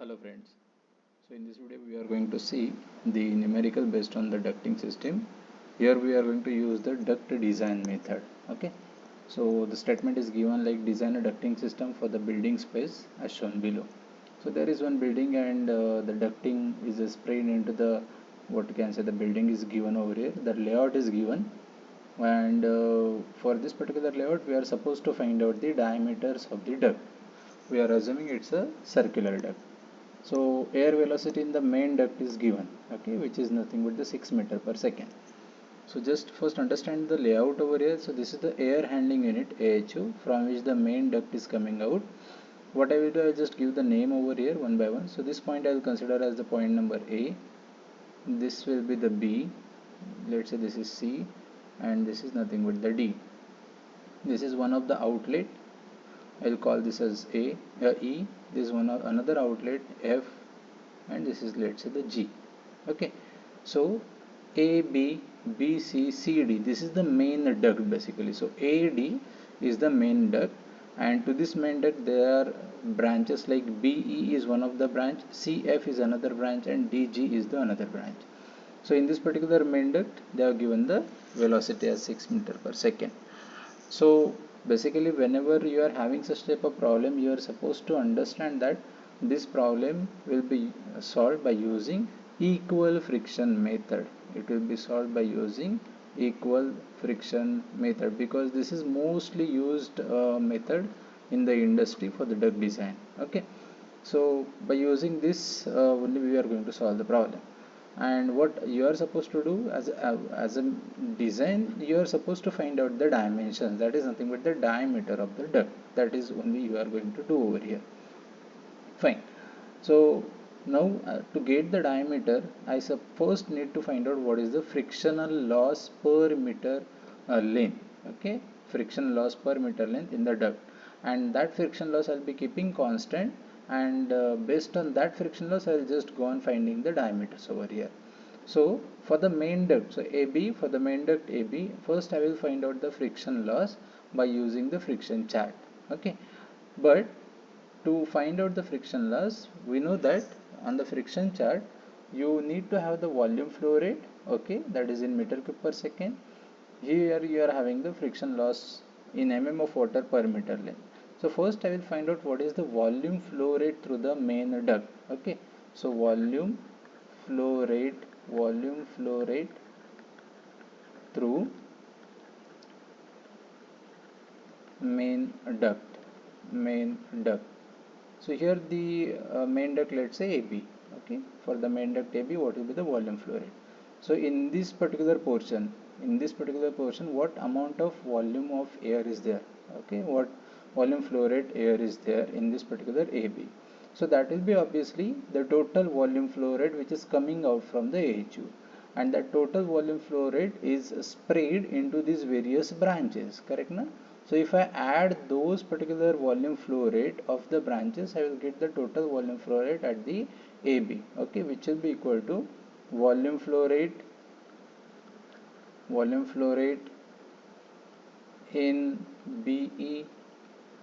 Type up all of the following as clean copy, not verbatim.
Hello friends. So in this video we are going to see the numerical based on the ducting system. Here we are going to use the duct design method. Okay. So the statement is given like design a ducting system for the building space as shown below. So there is one building and the ducting is sprayed into the what you can say the building is given over here. The layout is given and for this particular layout we are supposed to find out the diameters of the duct. We are assuming it's a circular duct. So air velocity in the main duct is given, okay, which is nothing but the 6 meter per second. So just first understand the layout over here. So this is the air handling unit AHU from which the main duct is coming out. What I will do, I will just give the name over here one by one. So this point I will consider as the point number A. This will be the B. Let's say this is C, and this is nothing but the D. This is one of the outlet. I will call this as E. This is one of another outlet F, and this is let's say the G. Okay, so A, B, B, C, C, D, this is the main duct basically. So A, D is the main duct, and to this main duct there are branches like B, E is one of the branch, C, F is another branch, and D, G is the another branch. So in this particular main duct they have given the velocity as 6 meter per second. So basically whenever you are having such type of problem, you are supposed to understand that this problem will be solved by using equal friction method. It will be solved by using equal friction method because this is mostly used method in the industry for the duct design. Okay, so by using this only we are going to solve the problem. And what you are supposed to do as a design, you are supposed to find out the dimensions, that is nothing but the diameter of the duct. That is only you are going to do over here. Fine. So now to get the diameter, I first need to find out what is the frictional loss per meter length. Okay, friction loss per meter length in the duct, and that friction loss I'll be keeping constant, and based on that friction loss I'll just go on finding the diameters over here. So for the main duct, so AB, for the main duct AB, first I will find out the friction loss by using the friction chart. Okay, but to find out the friction loss, we know that on the friction chart you need to have the volume flow rate, okay, that is in meter cube per second. Here you are having the friction loss in mm of water per meter length. So first I will find out what is the volume flow rate through the main duct. Okay, so flow rate volume flow rate through main duct. So here the main duct, let's say AB. Okay, for the main duct AB, what will be the volume flow rate? So in this particular portion, what amount of volume of air is there? Okay, what volume flow rate air is there in this particular AB? So that will be obviously the total volume flow rate which is coming out from the AHU, and that total volume flow rate is spread into these various branches. Correct, na? So if I add those particular volume flow rate of the branches, I will get the total volume flow rate at the AB, okay, which will be equal to volume flow rate in BE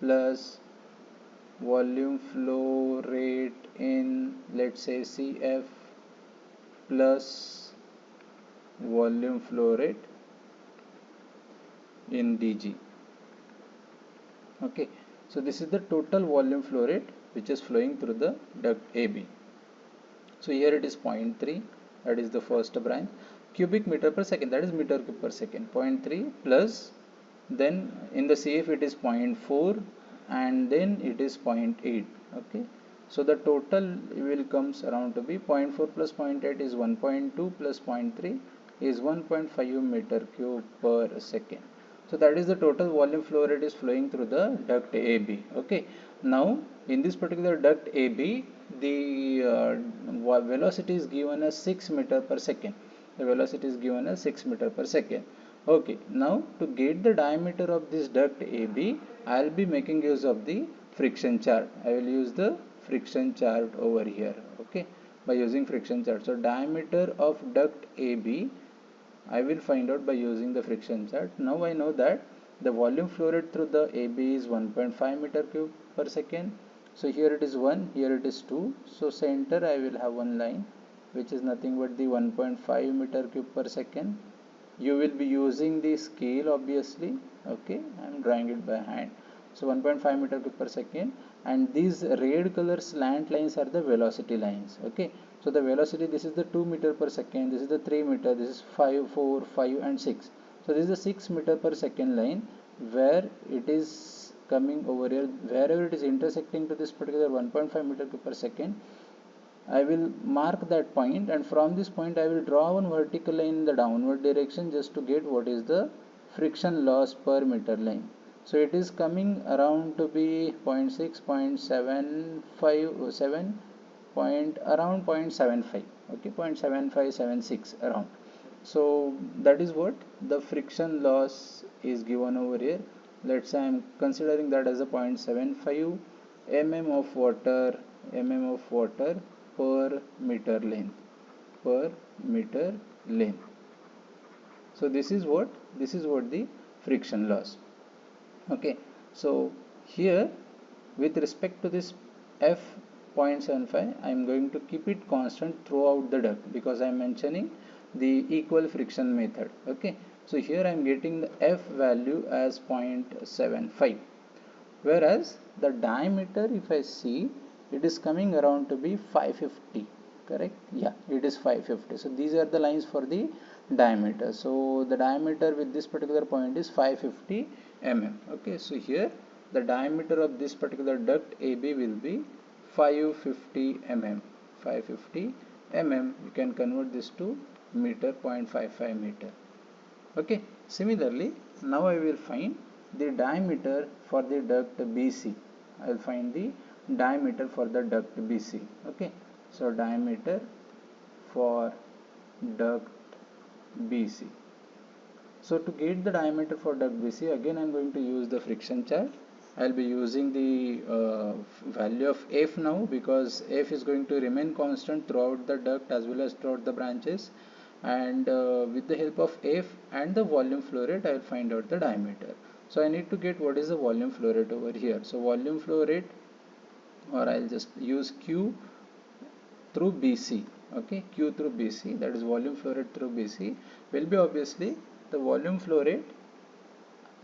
plus volume flow rate in, let's say, CF plus volume flow rate in DG. Okay, so this is the total volume flow rate which is flowing through the duct AB. So here it is 0.3, that is the first branch, cubic meter per second, that is meter cube per second, 0.3 plus, then in the CF it is 0.4, and then it is 0.8. Okay, so the total will comes around to be 0.4 plus 0.8 is 1.2 plus 0.3 is 1.5 meter cube per second. So that is the total volume flow rate is flowing through the duct AB. Okay, now in this particular duct AB, the velocity is given as 6 meter per second. The velocity is given as 6 meter per second. Okay, now to get the diameter of this duct AB, I will be making use of the friction chart. I will use the friction chart over here. Okay, by using friction chart. So diameter of duct AB I will find out by using the friction chart. Now I know that the volume flow rate through the AB is 1.5 meter cube per second, So here it is 1, here it is 2. So center I will have one line which is nothing but the 1.5 meter cube per second. You will be using the scale obviously. Okay, I am drawing it by hand. So 1.5 meter cube per second, and these red color slant lines are the velocity lines. Okay, so the velocity, this is the 2 meter per second, this is the 3 meter, this is 5, 4, 5 and 6. So this is the 6 meter per second line where it is coming over here, wherever it is intersecting to this particular 1.5 meter cube per second. I will mark that point, and from this point I will draw one vertical line in the downward direction just to get what is the friction loss per meter line. So it is coming around to be 0.6, 0.75, 7 point, around 0.75, okay, 0.7576 around. So that is what the friction loss is given over here. Let's say I am considering that as a 0.75 mm of water per meter length, per meter length. So this is what the friction loss. Okay, so here with respect to this f 0.75, I am going to keep it constant throughout the duct because I am mentioning the equal friction method. Okay, so here I am getting the f value as 0.75, whereas the diameter, if I see, it is coming around to be 550. Correct? Yeah, it is 550. So these are the lines for the diameter. So the diameter with this particular point is 550 mm. Okay, so here the diameter of this particular duct AB will be 550 mm. 550 mm. You can convert this to meter, 0.55 meter. Okay, similarly, now I will find the diameter for the duct BC. I will find the diameter for the duct BC. Okay, so diameter for duct BC. So to get the diameter for duct BC, again I am going to use the friction chart. I will be using the value of F now because F is going to remain constant throughout the duct as well as throughout the branches, and with the help of F and the volume flow rate I will find out the diameter. So I need to get what is the volume flow rate over here. So volume flow rate, or I will just use Q through BC. Okay, Q through BC, that is volume flow rate through BC, will be obviously the volume flow rate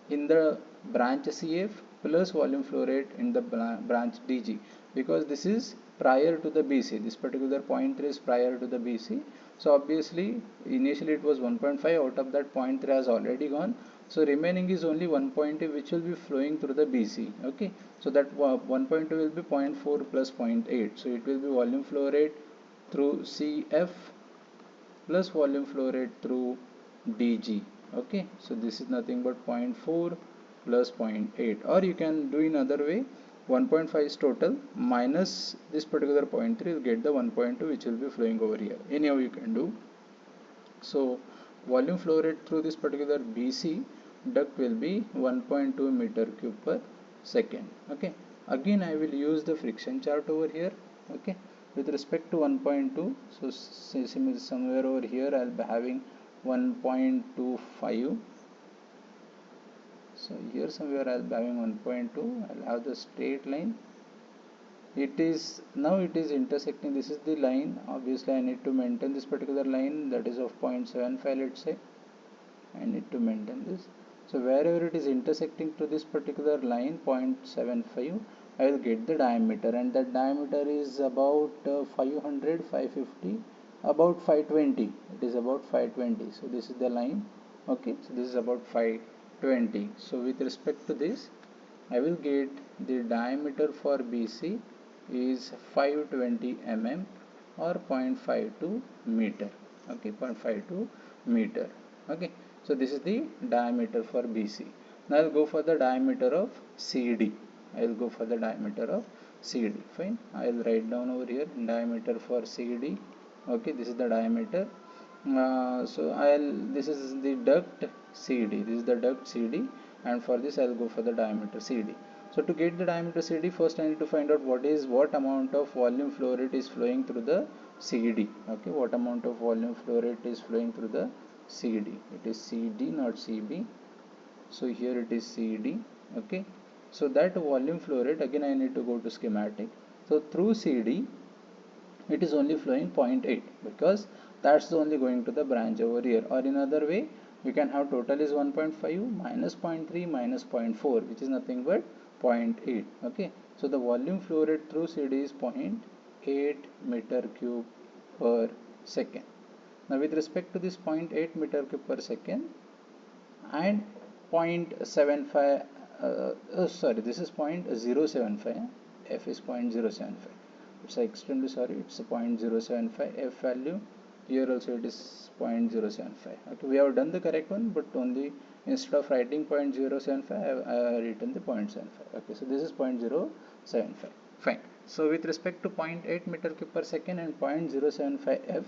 in the branch CF plus volume flow rate in the branch DG, because this is prior to the BC. This particular point 3 is prior to the BC. So obviously initially it was 1.5, out of that 0.3 has already gone. So remaining is only 1.2 which will be flowing through the BC. Okay, so that 1.2 will be 0.4 plus 0.8. So it will be volume flow rate through CF plus volume flow rate through DG. Okay, so this is nothing but 0.4 plus 0.8, or you can do in other way, 1.5 is total minus this particular 0.3, you will get the 1.2 which will be flowing over here. Anyhow you can do. So volume flow rate through this particular BC duct will be 1.2 meter cube per second. Okay, again I will use the friction chart over here. Okay, with respect to 1.2, so somewhere over here I will be having 1.25. so here somewhere I will be having 1.2. I will have the straight line. It is now it is intersecting, this is the line. Obviously I need to maintain this particular line, that is of 0.75. let's say I need to maintain this. So wherever it is intersecting to this particular line 0.75, I will get the diameter, and that diameter is about 500, 550, about 520. It is about 520. So this is the line. Okay, so this is about 520. So with respect to this, I will get the diameter for BC is 520 mm or 0.52 meter. Okay, 0.52 meter. Okay, so this is the diameter for BC. Now I will go for the diameter of CD. I will go for the diameter of CD. Fine, I will write down over here diameter for CD. Okay, this is the diameter. So this is the duct CD. This is the duct CD, and for this I will go for the diameter CD. So to get the diameter CD, first I need to find out what amount of volume flow rate is flowing through the CD. Okay, what amount of volume flow rate is flowing through the CD. It is CD, not CB. So here it is CD. Okay, So that volume flow rate, again I need to go to schematic. So through CD it is only flowing 0.8 because that's the only going to the branch over here. Or in other way, you can have total is 1.5 minus 0.3 minus 0.4, which is nothing but 0.8. Okay, so the volume flow rate through CD is 0.8 meter cube per second. Now with respect to this 0.8 meter cube per second and 0.75, sorry, this is 0.075, f is 0.075. It's extremely sorry, it's a 0.075 f value. Here also it is 0.075. Okay, we have done the correct one, but only instead of writing 0.075, I have written the 0.75. Okay, so this is 0.075. Fine. So with respect to 0.8 meter cube per second and 0.075 f,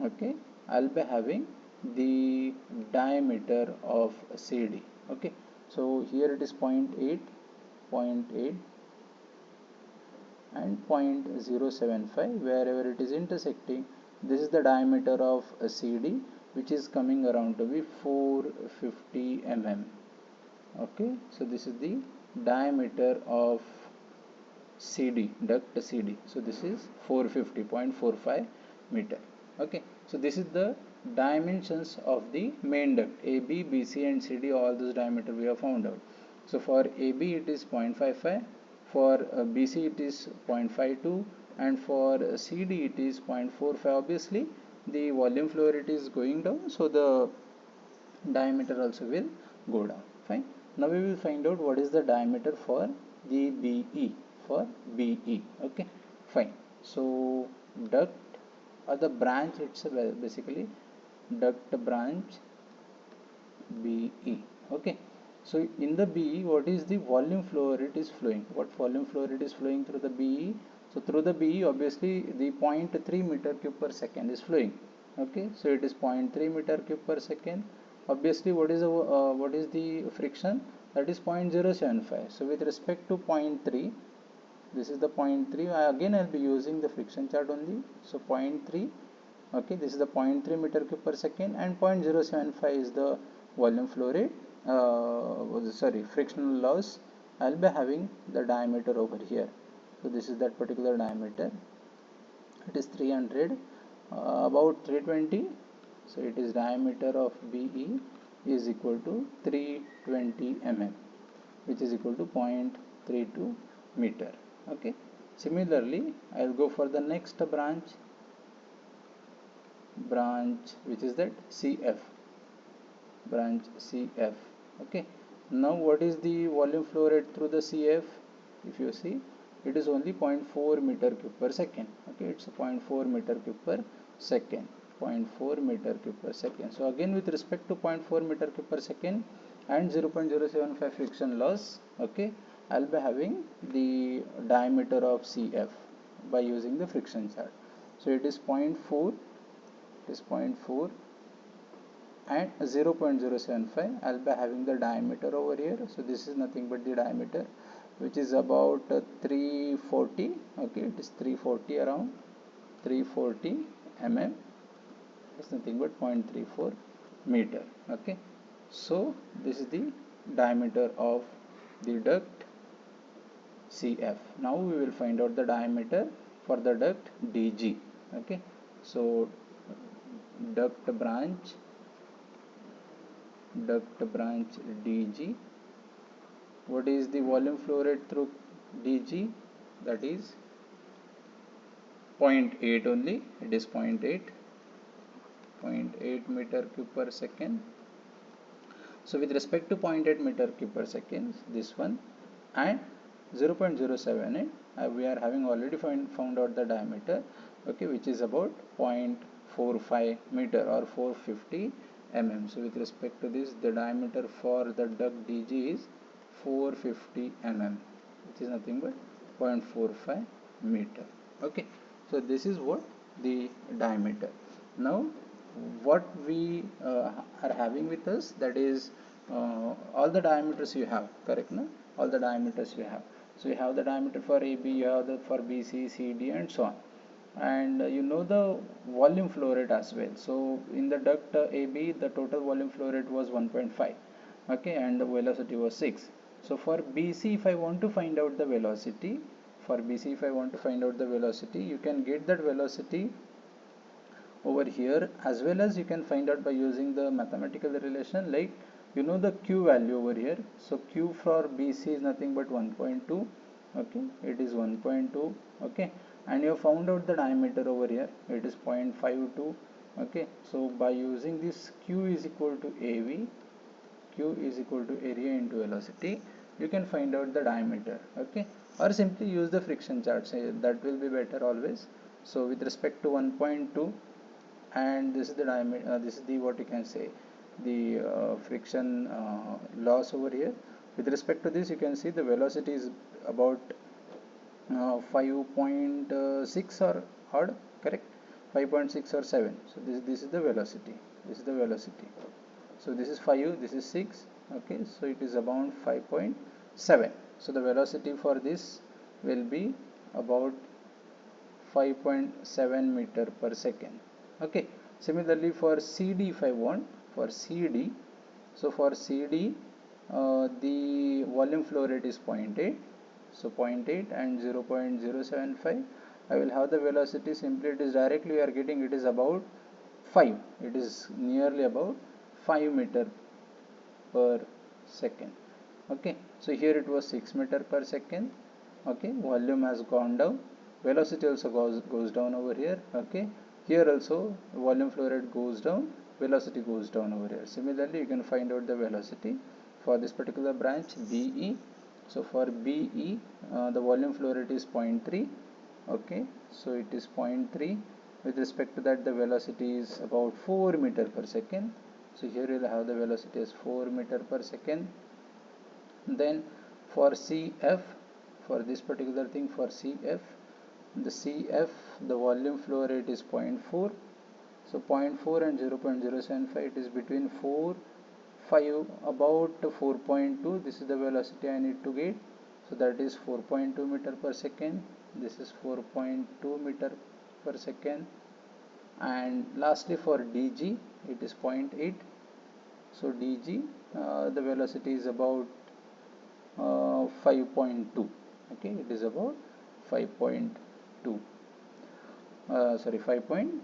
okay, I'll be having the diameter of CD. Okay, so here it is 0.8, 0.8 and 0.075. Wherever it is intersecting, this is the diameter of a CD, which is coming around to be 450 mm. Okay, so this is the diameter of CD, duct CD. So this is 450.45 meter. Okay, so this is the dimensions of the main duct. AB, BC and CD, all those diameter we have found out. So for AB it is 0.55, for BC it is 0.52 and for CD it is 0.45. Obviously the volume flow rate is going down, so the diameter also will go down. Fine. Now we will find out what is the diameter for the BE, for BE. Okay, fine. So duct or the branch, it's basically duct branch BE. Okay, so in the BE, what is the volume flow rate is flowing? What volume flow rate is flowing through the BE? So through the BE, obviously the 0.3 meter cube per second is flowing. Okay, so it is 0.3 meter cube per second. Obviously, what is the friction? That is 0.075. So with respect to 0.3, this is the 0.3. Again I'll be using the friction chart only. So 0.3. Okay, this is the 0.3 meter cube per second and 0.075 is the volume flow rate, sorry, frictional loss. I'll be having the diameter over here. So this is that particular diameter. It is 300, about 320. So it is diameter of BE is equal to 320 mm, which is equal to 0.32 meter. Okay, similarly I'll go for the next branch which is that CF, branch CF. Okay, now what is the volume flow rate through the CF? If you see, it is only 0.4 meter cube per second. Okay, it's 0.4 meter cube per second, 0.4 meter cube per second. So again with respect to 0.4 meter cube per second and 0.075 friction loss, okay, I'll be having the diameter of CF by using the friction chart. So it is 0.4, it is 0.4 and 0.075. I'll be having the diameter over here. So this is nothing but the diameter, which is about 340. Okay, it is 340, around 340 mm. It's nothing but 0.34 meter. Okay, so this is the diameter of the duct CF. Now we will find out the diameter for the duct DG. Okay, so duct branch DG. What is the volume flow rate through DG? That is 0.8 only. It is 0.8 meter cube per second. So with respect to 0.8 meter cube per second, this one, and 0.078, we are having already found out the diameter. Okay, which is about 0.45 meter or 450 mm. So with respect to this, the diameter for the duct DG is 450 mm, which is nothing but 0.45 meter. Okay, so this is what the diameter. Now what we are having with us, that is all the diameters you have, correct? No, all the diameters you have. So you have the diameter for AB, you have the for BC, CD and so on, and you know the volume flow rate as well. So in the duct AB, the total volume flow rate was 1.5, okay, and the velocity was 6. So for BC, if I want to find out the velocity, you can get that velocity over here, as well as you can find out by using the mathematical relation, like you know the Q value over here. So Q for BC is nothing but 1.2. Okay, it is 1.2. Okay, and you have found out the diameter over here, it is 0.52. Okay, so by using this, Q is equal to AV, Q is equal to area into velocity, you can find out the diameter. Okay, or simply use the friction chart, that will be better always. So with respect to 1.2, and this is the diameter, this is the, what you can say, the friction loss over here. With respect to this, you can see the velocity is about 5.6 or odd, correct, 5.6 or 7. So this is the velocity, so this is 5, this is 6. Okay, so it is about 5.7. so the velocity for this will be about 5.7 meter per second. Okay, similarly for CD, if I want, for CD, so for CD the volume flow rate is 0.8, so 0.8 and 0.075. I will have the velocity, simply it is directly we are getting, it is about 5, it is nearly about 5 meter per second. Okay, so here it was 6 meter per second. Okay, volume has gone down, velocity also goes down over here. Okay, here also volume flow rate goes down, velocity goes down over here. Similarly, you can find out the velocity for this particular branch BE. So for BE, the volume flow rate is 0.3. Okay, so it is 0.3. With respect to that, the velocity is about 4 meter per second. So here you will have the velocity as 4 meter per second. Then for CF, for this particular thing, for CF, the volume flow rate is 0.4. So 0.4 and 0.075, it is between 4, 5, about 4.2. This is the velocity I need to get. So that is 4.2 meter per second. This is 4.2 meter per second. And lastly for DG, it is 0.8. So DG, the velocity is about 5.2. Okay, it is about 5.2. Sorry, 5.7.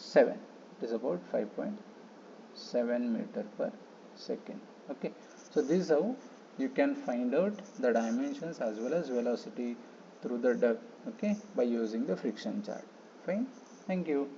It is about 5.7 meter per second. Okay, so this is how you can find out the dimensions as well as velocity through the duct. Okay, by using the friction chart. Fine. Thank you.